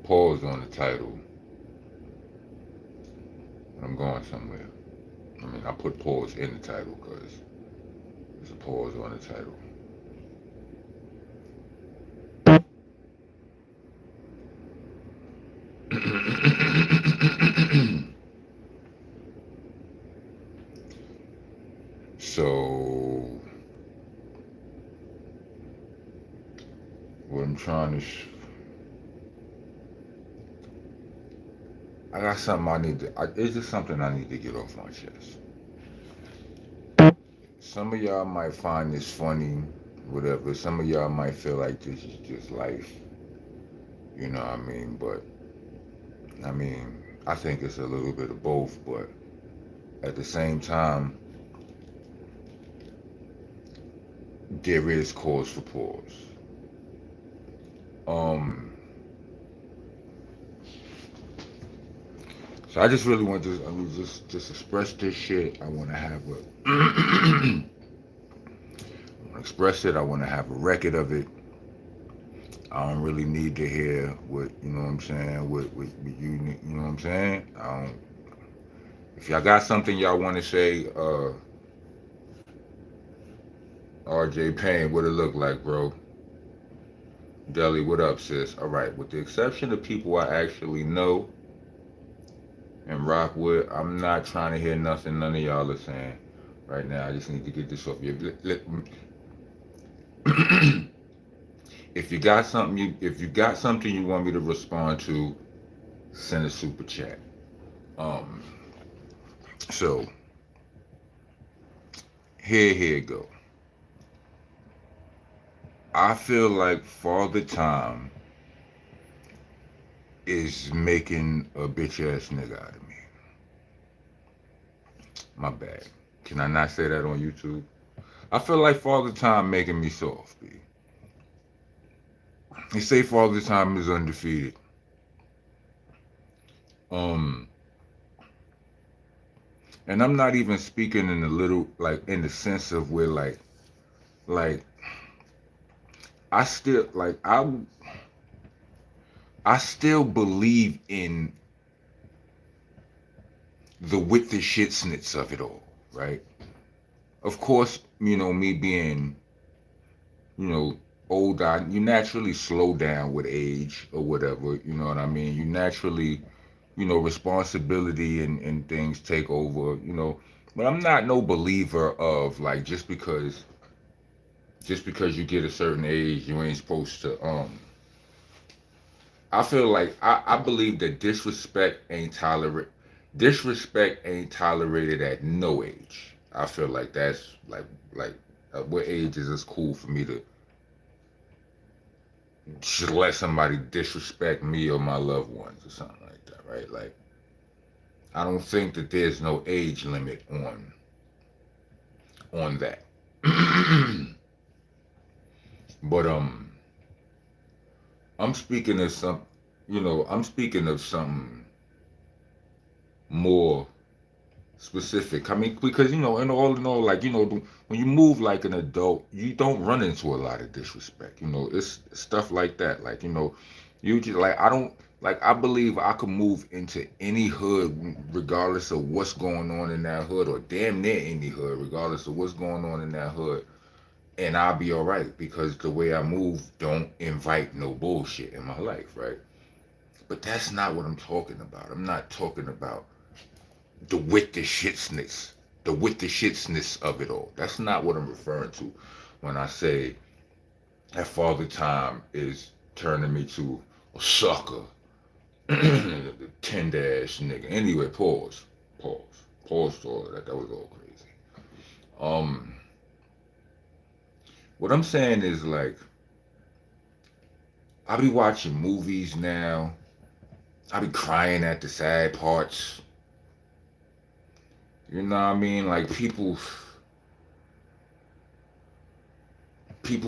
Pause on the title. I'm going somewhere. I mean, I put pause in the title because there's a pause on the title. So, what I'm trying to, I got something I need to, it's just something I need to get off my chest. Some of y'all might find this funny, whatever. Some of y'all might feel like this is just life. You know what I mean? But, I mean, I think it's a little bit of both, but at the same time, there is cause for pause. Um, so I just really want to, I mean, just express this shit. I want to have a, I want to express it. I want to have a record of it. I don't really need to hear what, you know what I'm saying, what you, you know what I'm saying? I don't, if y'all got something y'all want to say, RJ Payne, what it look like, bro? Deli, what up, sis? All right, with the exception of people I actually know and rock with, I'm not trying to hear nothing none of y'all are saying right now. I just need to get this off your. If you got something if you got something you want me to respond to, send a super chat. Um, so here go. I feel like Father Time is making a bitch ass nigga out of me. My bad. Can I not say that on YouTube? I feel like Father Time making me soft, B. They say Father Time is undefeated. Um, and I'm not even speaking in a little like in the sense of where like I still like I still believe in the with the shit snits of it all, right? Of course, you know, me being, you know, old, you naturally slow down with age or whatever, you know what I mean? You naturally, you know, responsibility and things take over, you know. But I'm not no believer of like just because you get a certain age, you ain't supposed to I feel like I believe that disrespect ain't tolerated at no age. I feel like that's like what age is this cool for me to just let somebody disrespect me or my loved ones or something like that, right? Like I don't think that there's no age limit on that. But I'm speaking of some, you know, I'm speaking of something more specific. I mean, because you know, in all, like you know, when you move like an adult, you don't run into a lot of disrespect. You know, it's stuff like that. Like you know, you just like I don't like I believe I could move into any hood regardless of what's going on in that hood, or damn near any hood regardless of what's going on in that hood, and I'll be all right because the way I move don't invite no bullshit in my life, right? But that's not what I'm talking about. I'm not talking about the with the shitsness, the with the shitsness of it all. That's not what I'm referring to when I say that Father Time is turning me to a sucker, tender ass nigga. Anyway, pause to all of that. That was all crazy. Um, what I'm saying is like I be watching movies now. I be crying at the sad parts. You know what I mean? Like people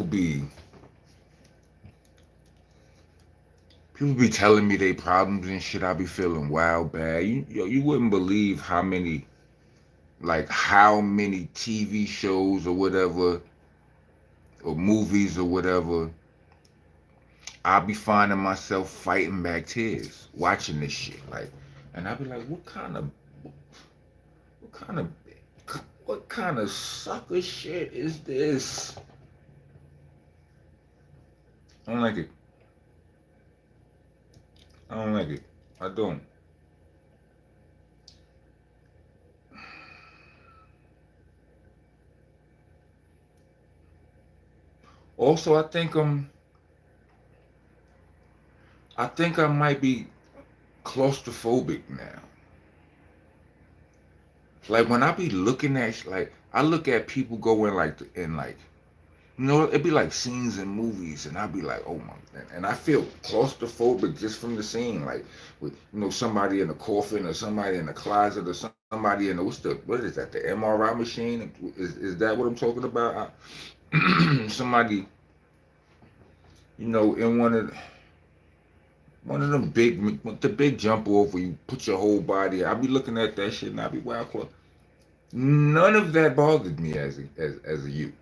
be people be telling me they problems and shit. I be feeling wild bad. You wouldn't believe how many like how many TV shows or whatever, or movies or whatever, I'll be finding myself fighting back tears watching this shit. Like, and I'll be like, what kind of, what kind of sucker shit is this? I don't like it. I don't like it. I don't. Also, I think I might be claustrophobic now. Like when I be looking at, like I look at people going like in like, you know, it'd be like scenes in movies, and I'd be like, oh my, and I feel claustrophobic just from the scene, like with somebody in a coffin or somebody in a closet or somebody in the what is that, the MRI machine? Is that what I'm talking about? Somebody, in one of them the big jump over, you put your whole body. I be looking at that shit and I be wild close. None of that bothered me as a youth.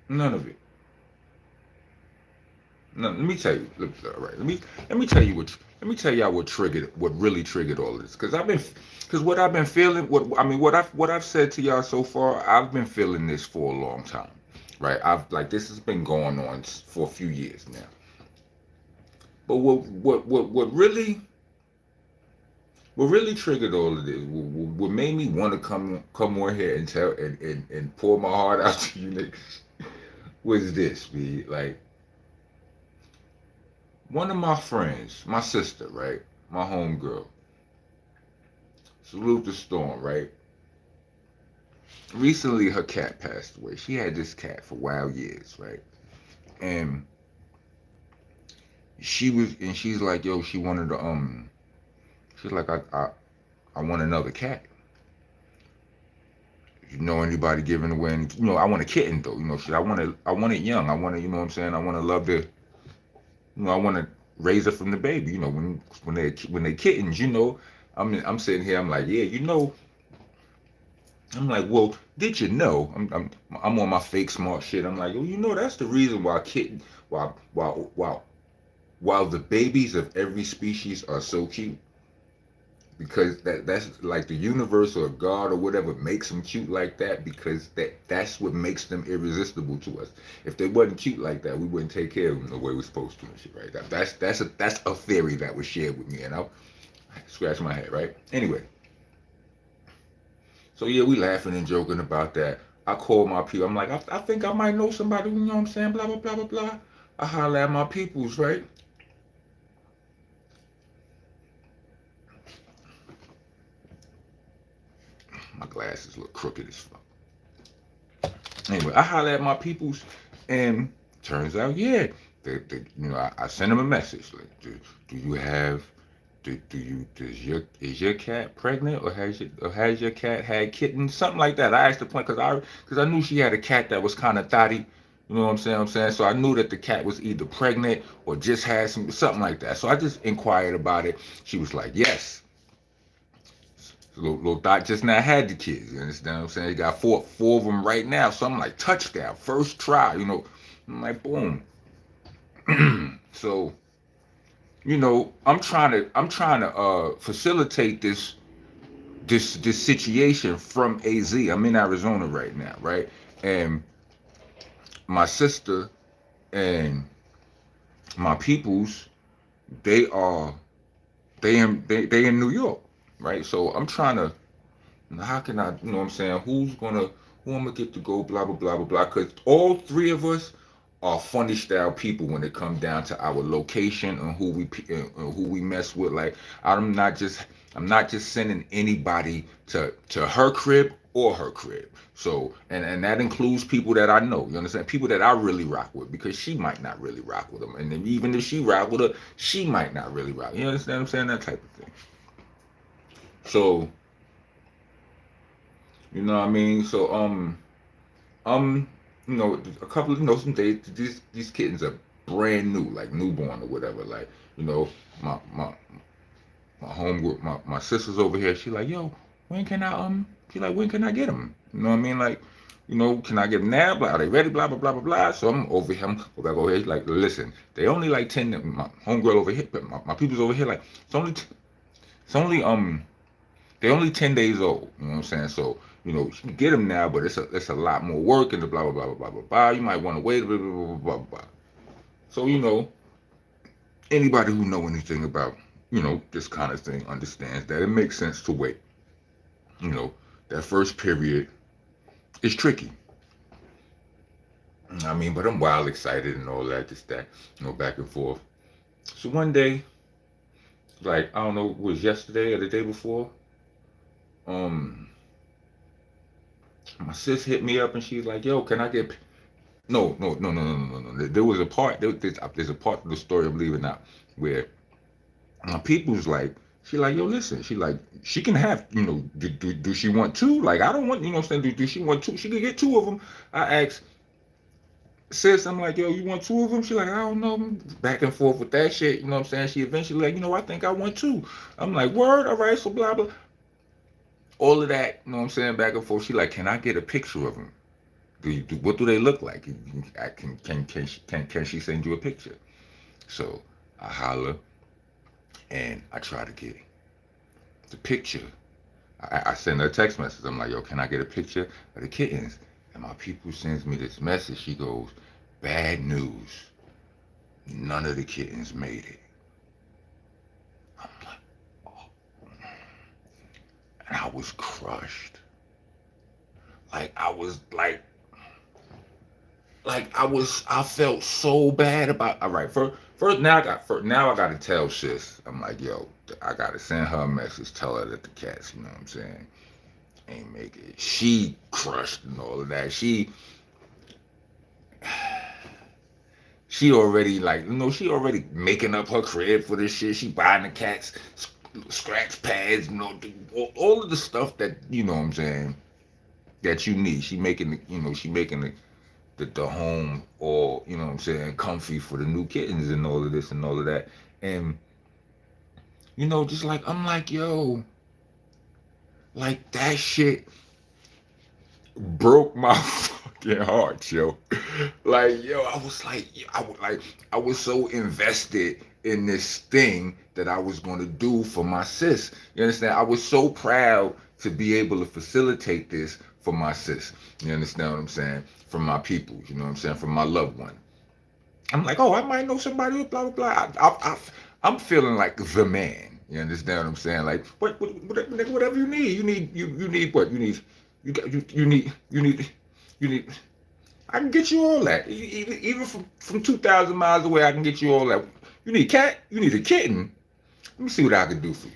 None of it. No, let me tell you. All right, let me tell you what really triggered all of this. Because what I've been feeling, what I've said to y'all so far, I've been feeling this for a long time, right? I've like this has been going on for a few years now. But what really triggered all of this, what made me want to come on here and tell and pour my heart out to you niggas was this, be like one of my friends, my sister, right, my homegirl, salute the storm, right. Recently, her cat passed away. She had this cat for wild years, right, and she's like, yo, she wanted to she's like, I want another cat. You know anybody giving away any, I want a kitten though, I want it young. I want to, what I'm saying, I want to love the, I want to raise her from the baby, when they kittens, I'm sitting here, I'm like, yeah, I'm like, well, did you know? I'm on my fake smart shit. I'm like, well, that's the reason why while the babies of every species are so cute, because that's like the universe or God or whatever makes them cute like that, because that's what makes them irresistible to us. If they wasn't cute like that, we wouldn't take care of them the way we're supposed to and shit, right? That's a theory that was shared with me, and I scratch my head, right? Anyway, so yeah, we laughing and joking about that. I call my people. I'm like, I think I might know somebody. You know what I'm saying? Blah blah blah blah blah. I holler at my peoples, right? My glasses look crooked as fuck. Anyway, I holler at my peoples, and turns out, yeah, I send them a message like, do you have, do you is your cat pregnant, or has your cat had kittens, something like that. I asked the point because I knew she had a cat that was kind of thotty. You know what I'm saying? So I knew that the cat was either pregnant or just had something like that. So I just inquired about it. She was like, yes. Little Dot just now had the kids. You understand what I'm saying? He got four of them right now. So I'm like, touchdown, first try. I'm like, boom. So I'm trying to facilitate this situation from AZ. I'm in Arizona right now, right? And my sister and my peoples, they are they in New York, right? So I'm trying to, how can I, what I'm saying, who I'm gonna get to go, blah blah blah blah blah, because all three of us are funny style people when it comes down to our location and who we mess with. Like I'm not just sending anybody to her crib or her crib. So and that includes people that I know. You understand? People that I really rock with, because she might not really rock with them, and then even if she rock with her, she might not really rock. You understand what I'm saying? That type of thing. So you know what I mean. So um, a couple of some days, these kittens are brand new, like newborn or whatever. Like my my my sister's over here. She like, yo, when can I she like, when can I get them? You know what I mean? Like, can I get them now? Are they ready? Blah blah blah blah blah. So I'm over here. I'm go back over here. Like, listen, they only like 10. My homegirl over here, but my people's over here. Like, it's only they only 10 days old. You know what I'm saying? So you can get them now, but it's a lot more work and the blah blah blah blah blah blah. You might want to wait. Blah blah blah blah blah. So anybody who know anything about this kind of thing understands that it makes sense to wait. That first period is tricky. I mean, but I'm wild excited and all that, just that, back and forth. So one day, like, I don't know, it was yesterday or the day before, um, my sis hit me up and she's like, yo, can I get, no, no, no, no, no, no, no, no. There was a part, there's a part of the story I'm leaving out where my people's like, she like, yo, listen, she like, she can have, do she want two? Like, I don't want, what I'm saying, do she want two? She could get two of them. I asked, sis, I'm like, yo, you want two of them? She like, I don't know. Back and forth with that shit, you know what I'm saying? She eventually like, I think I want two. I'm like, word, all right, so blah, blah. All of that, you know what I'm saying, back and forth. She like, can I get a picture of them? What do they look like? Can she send you a picture? So I holler and I try to get the picture. I send her a text message. I'm like, yo, can I get a picture of the kittens? And my people sends me this message. She goes, bad news. None of the kittens made it. I'm like, oh. And I was crushed. I felt so bad about. All right, now I got to tell sis. I'm like, yo, I got to send her a message, tell her that the cats, you know what I'm saying, ain't make it. She crushed and all of that. She already she already making up her crib for this shit. She buying the cats scratch pads, all of the stuff that what I'm saying, that you need. She making the home all, what I'm saying, comfy for the new kittens and all of this and all of that. And just like, I'm like, yo, like, that shit broke my fucking heart, yo. Like, yo, I was so invested in this thing that I was going to do for my sis. You understand? I was so proud to be able to facilitate this for my sis. You understand what I'm saying? From my people, you know what I'm saying? From my loved one. I'm like, oh, I might know somebody with blah, blah, blah. I'm feeling like the man. You understand what I'm saying? Like, whatever you need. You need what? You need, I can get you all that. Even from 2,000 miles away, I can get you all that. You need a cat? You need a kitten? Let me see what I can do for you.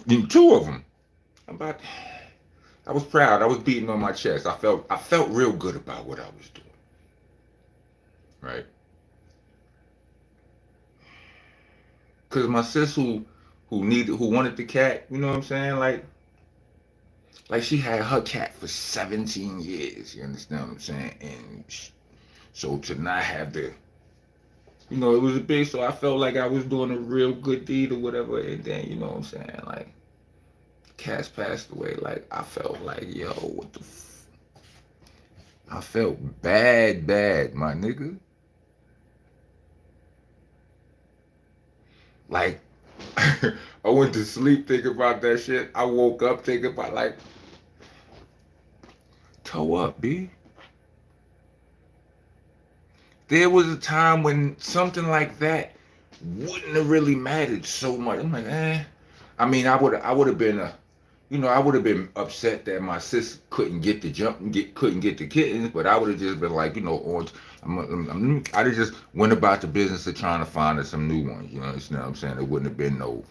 You need two of them. I was proud. I was beating on my chest. I felt real good about what I was doing. Right? Cause my sis who wanted the cat, you know what I'm saying? Like she had her cat for 17 years. You understand what I'm saying? And so to not have the, it was a big. So I felt like I was doing a real good deed or whatever. And then you know what I'm saying? Like, cats passed away. Like, I felt like, yo, what the. I felt bad, my nigga. Like, I went to sleep thinking about that shit. I woke up thinking about, like, toe up, B. There was a time when something like that wouldn't have really mattered so much. I'm like, I mean, I would have been I would have been upset that my sis couldn't get the couldn't get the kittens, but I would have just been like, I'd have just went about the business of trying to find us some new ones. You know what I'm saying? There wouldn't have been no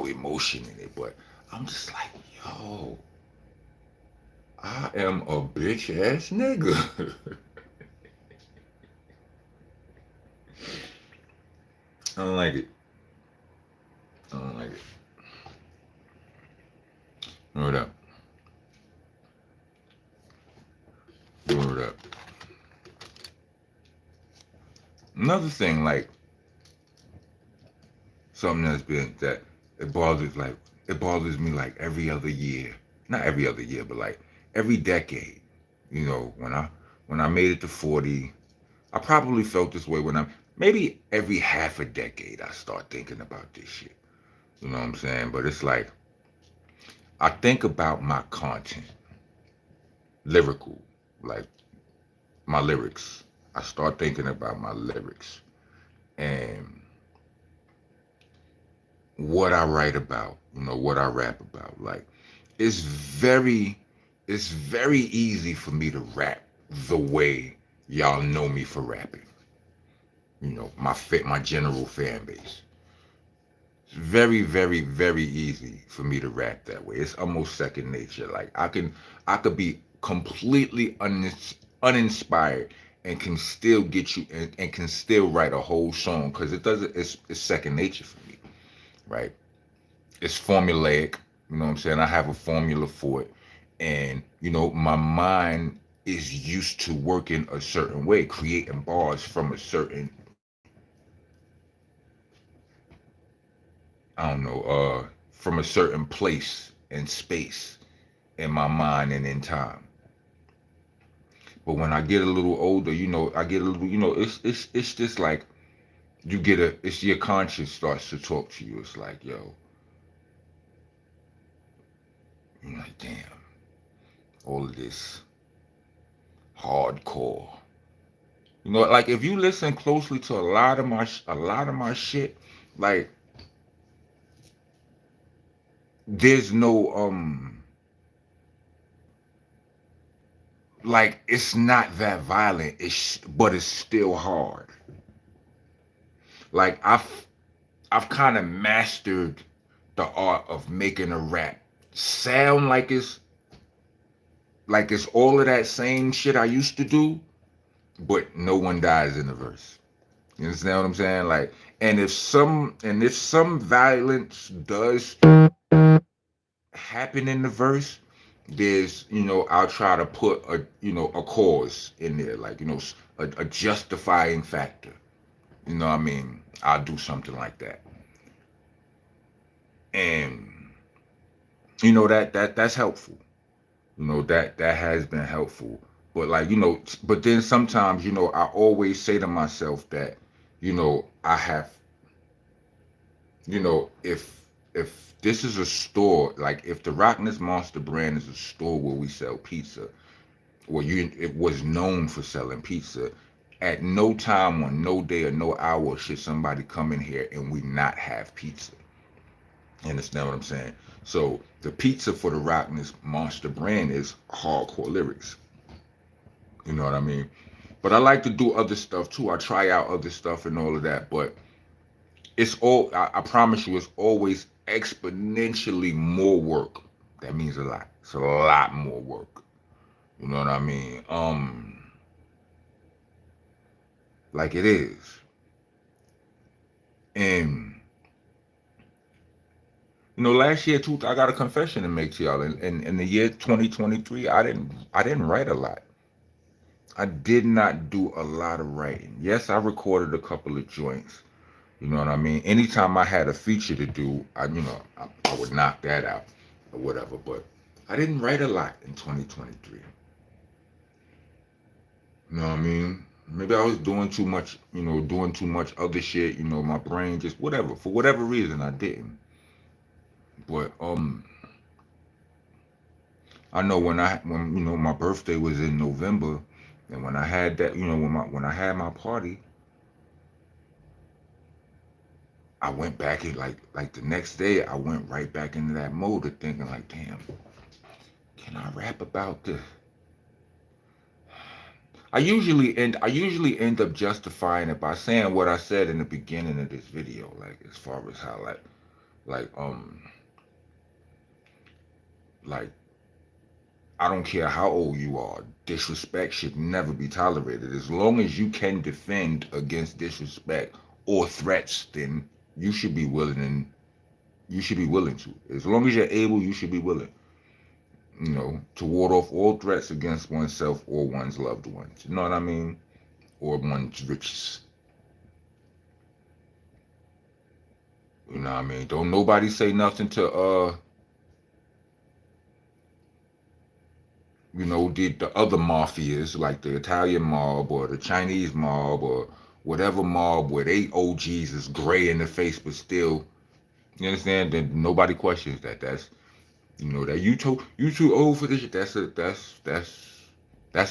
emotion in it. But I'm just like, yo, I am a bitch ass nigga. I don't like it. Word up. Word up. Another thing, like, something that it bothers, like, it bothers me like every other year. Not every other year, but like every decade. You know, when I made it to 40, I probably felt this way when I'm maybe every half a decade I start thinking about this shit. You know what I'm saying? But it's like I think about my content, lyrical, like my lyrics. I start thinking about my lyrics and what I write about, what I rap about. Like it's very it's very easy for me to rap the way y'all know me for rapping. My general fan base. It's very, very, very easy for me to rap that way. It's almost second nature. Like I could be completely uninspired and can still get you and can still write a whole song because it's second nature for me, right? It's formulaic. You know what I'm saying? I have a formula for it, and my mind is used to working a certain way, creating bars from a certain, I don't know, from a certain place and space in my mind and in time. But when I get a little older, I get a little, it's just like it's your conscience starts to talk to you. It's like, yo, you're like, damn, all of this hardcore. Like if you listen closely to a lot of my shit, like there's no like it's not that violent. But it's still hard. Like I've kind of mastered the art of making a rap sound like it's all of that same shit I used to do, but no one dies in the verse. You understand what I'm saying? Like, and if some violence does happen in the verse, I'll try to put a cause in there, like a justifying factor. You know what I mean? I'll do something like that, and that's helpful. That has been helpful. But like but then sometimes I always say to myself that I have if this is a store, like if the Rockness Monster brand is a store where we sell pizza, or it was known for selling pizza, at no time on no day or no hour should somebody come in here and we not have pizza. You understand what I'm saying? So the pizza for the Rockness Monster brand is hardcore lyrics. You know what I mean? But I like to do other stuff too. I try out other stuff and all of that. But I promise you, it's always exponentially more work. That means a lot. It's a lot more work. You know what I mean? Like it is. And last year too, I got a confession to make to y'all. In the year 2023, I didn't write a lot. I did not do a lot of writing. Yes, I recorded a couple of joints. You know what I mean? Anytime I had a feature to do, I would knock that out or whatever. But I didn't write a lot in 2023. You know what I mean? Maybe I was doing too much, doing too much other shit. My brain just whatever. For whatever reason, I didn't. But I know when my birthday was in November, and when I had that, when I had my party, I went back and like the next day I went right back into that mode of thinking like, damn, can I rap about the I usually end up justifying it by saying what I said in the beginning of this video, like as far as how like like I don't care how old you are, disrespect should never be tolerated. As long as you can defend against disrespect or threats, then you should be willing and you should be willing to. As long as you're able, you should be willing, to ward off all threats against oneself or one's loved ones. You know what I mean? Or one's riches. You know what I mean? Don't nobody say nothing to the other mafias, like the Italian mob or the Chinese mob or whatever mob where they OGs is gray in the face, but still, you understand? Then nobody questions that. That's that you too old for this shit. That's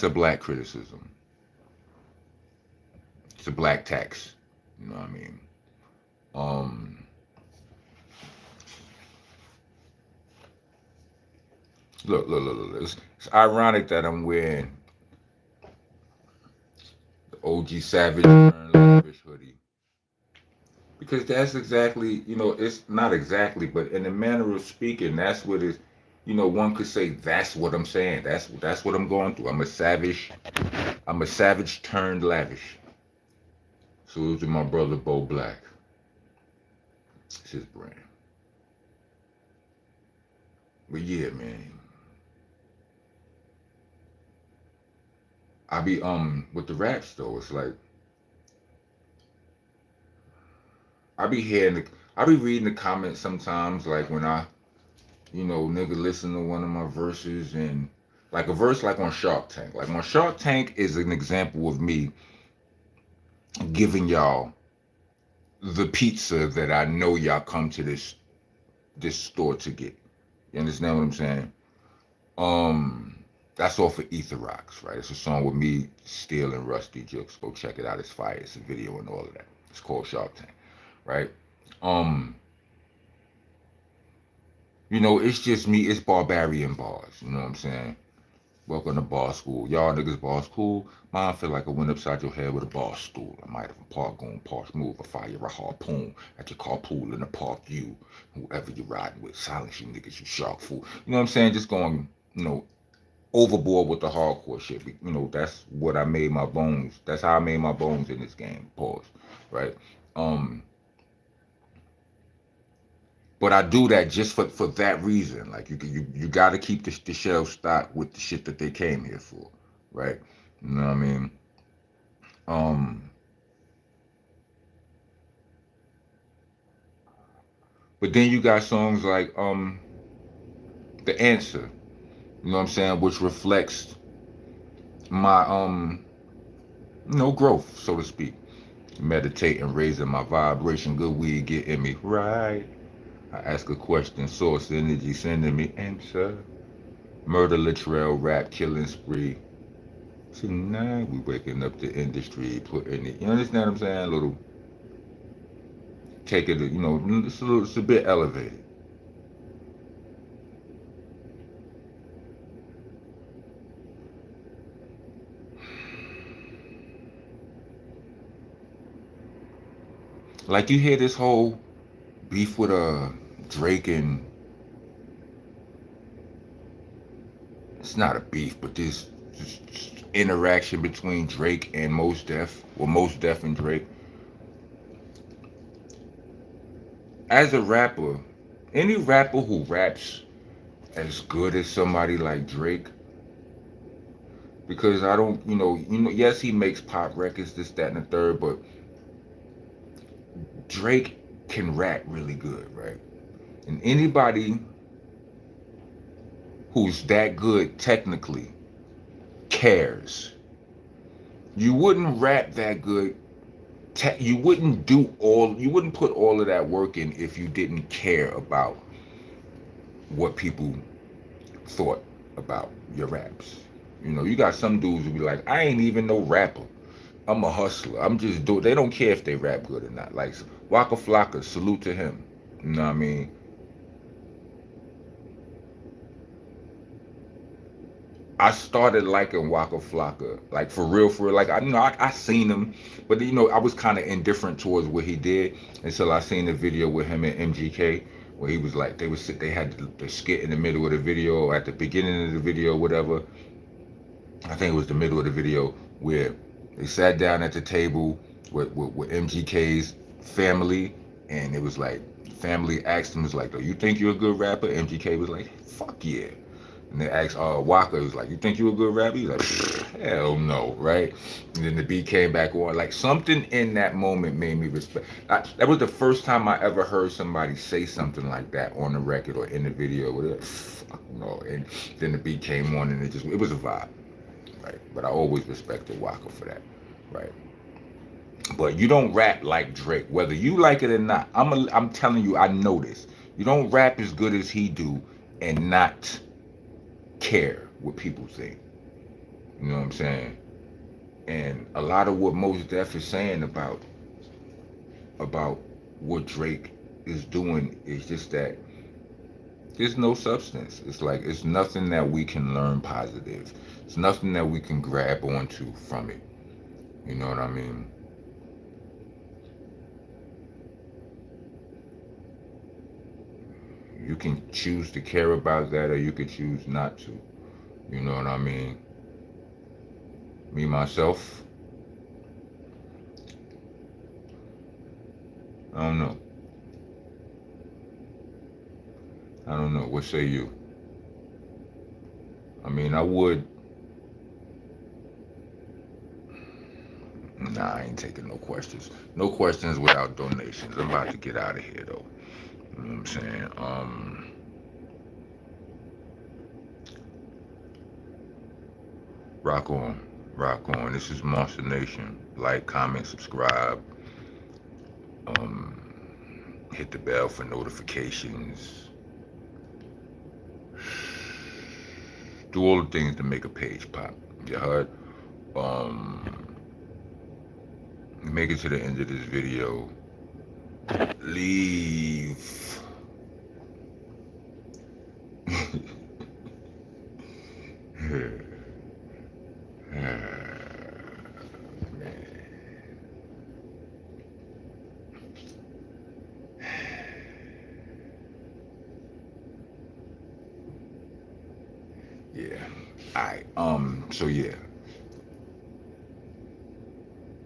a black criticism. It's a black tax. You know what I mean? Um, look. It's ironic that I'm wearing the OG Savage Turn Lavish hoodie because that's exactly, it's not exactly, but in the manner of speaking, that's what is, one could say that's what I'm saying. That's what I'm going through. I'm a savage. I'm a savage turned lavish. Salute to my brother Bo Black. It's his brand. But yeah, man. I be with the raps though. It's like I be hearing I be reading the comments sometimes, like when nigga listen to one of my verses and like a verse like on Shark Tank. Like on Shark Tank is an example of me giving y'all the pizza that I know y'all come to this store to get. You understand what I'm saying? That's off of Ether Rocks, right? It's a song with me, Steel, and Rusty Jukes. Go check it out. It's fire. It's a video and all of that. It's called Shark Tank, right? Um, it's just me. It's barbarian bars. You know what I'm saying? Welcome to bar school. Y'all niggas bar school. Mine feel like I went upside your head with a bar stool. I might have a park on, park move, a fire, a harpoon at your carpool in the park. You, whoever you riding with, silence you niggas, you shark fool. You know what I'm saying? Just going, overboard with the hardcore shit. That's what I made my bones. That's how I made my bones in this game. Pause. Right? But I do that just for that reason. Like you got to keep the shelf stocked with the shit that they came here for, right? You know what I mean? Um, but then you got songs like The Answer. You know what I'm saying? Which reflects my growth, so to speak. Meditating, raising my vibration, good weed getting me right. I ask a question, source energy sending me answer. Murder, literal, rap, killing spree. Tonight we waking up the industry, putting it. You understand what I'm saying? A little, take it. It's a bit elevated. Like you hear this whole beef with Drake and it's not a beef, but this interaction between Drake and Mos Def, or Mos Def and Drake. As a rapper, any rapper who raps as good as somebody like Drake, because I don't, yes, he makes pop records, this, that, and the third, but Drake can rap really good, right? And anybody who's that good technically cares. You wouldn't rap that good. You wouldn't you wouldn't put all of that work in if you didn't care about what people thought about your raps. You got some dudes who be like, I ain't even no rapper. I'm a hustler. I'm just do. They don't care if they rap good or not. Like Waka Flocka, salute to him. You know what I mean? I started liking Waka Flocka, like for real, for real. Like I seen him, but I was kind of indifferent towards what he did until I seen the video with him and MGK, where he was like, they had the skit in the middle of the video, at the beginning of the video, whatever. I think it was the middle of the video where they sat down at the table with MGK's family, and it was like family asked him, was like, "Do you think you're a good rapper?" MGK was like, "Fuck yeah." And they asked Waka, he was like, "You think you a good rapper?" He's like, "Hell no," right? And then the beat came back on. Like something in that moment made me respect. That was the first time I ever heard somebody say something like that on the record or in the video. Whatever. No, and then the beat came on, and it was a vibe, right? But I always respected Waka for that, right? But you don't rap like Drake, whether you like it or not. I'm telling you, I know this. You don't rap as good as he do, and not care what people think. You know what I'm saying? And a lot of what Mos Def is saying about what Drake is doing is just that there's no substance. It's like it's nothing that we can learn positive. It's nothing that we can grab onto from it. You know what I mean? You can choose to care about that or you can choose not to. You know what I mean? Me myself, I don't know. I don't know. What say you? I mean, I would. Nah, I ain't taking no questions. No questions without donations. I'm about to get out of here though. You know what I'm saying? Rock on. Rock on. This is Monster Nation. Like, comment, subscribe. Um, hit the bell for notifications. Do all the things to make a page pop. You heard? Make it to the end of this video. Leave. Yeah. Alright. So yeah.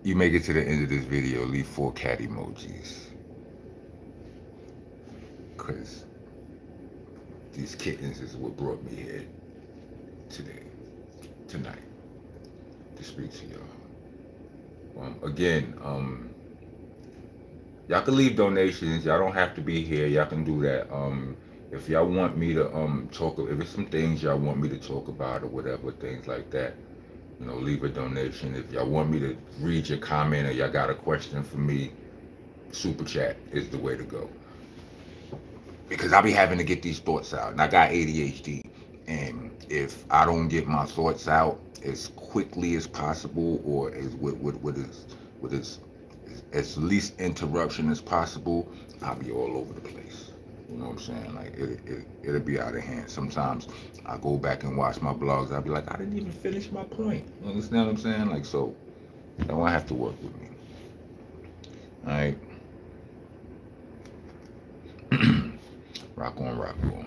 You make it to the end of this video, leave 4 cat emojis. Cause these kittens is what brought me here today, tonight, to speak to y'all. Again, y'all can leave donations. Y'all don't have to be here. Y'all can do that. If y'all want me to talk, if it's some things y'all want me to talk about or whatever, things like that, you know, leave a donation. If y'all want me to read your comment or y'all got a question for me, super chat is the way to go. Because I be having to get these thoughts out, and I got ADHD, and if I don't get my thoughts out as quickly as possible, or as with as least interruption as possible, I'll be all over the place. You know what I'm saying? Like it'll be out of hand. Sometimes I go back and watch my blogs. I'll be like, I didn't even finish my point. You understand what I'm saying? Like, so don't have to work with me. All right. Rock on, rock on.